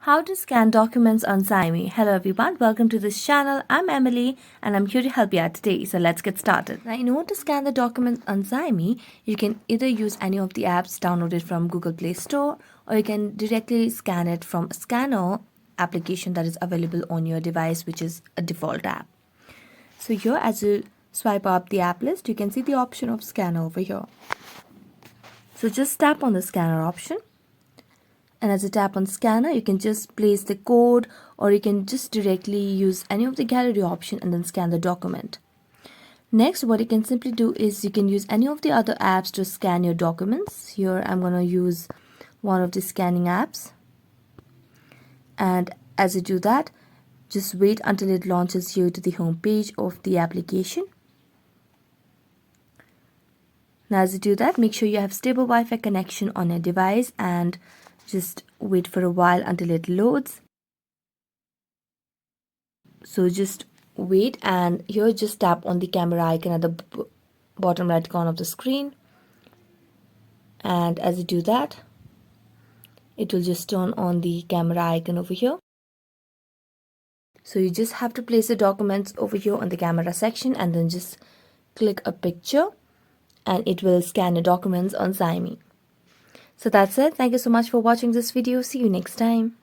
How to scan documents on Xiaomi. Hello everyone, welcome to this channel. I'm Emily and I'm here to help you out today. So let's get started. Now in order to scan the documents on Xiaomi, you can either use any of the apps downloaded from Google Play Store, or you can directly scan it from a scanner application that is available on your device, which is a default app. So here, as you swipe up the app list, you can see the option of scanner over here. So just tap on the scanner option. And as you tap on scanner, you can just place the code, or you can just directly use any of the gallery option and then scan the document. Next, what you can simply do is you can use any of the other apps to scan your documents. Here I'm going to use one of the scanning apps. And as you do that, just wait until it launches you to the home page of the application. Now as you do that, make sure you have stable Wi-Fi connection on your device and just wait for a while until it loads. So just wait, and here just tap on the camera icon at the bottom right corner of the screen, and as you do that, it will just turn on the camera icon over here. So you just have to place the documents over here on the camera section and then just click a picture and it will scan the documents on Xiaomi. So that's it. Thank you so much for watching this video. See you next time.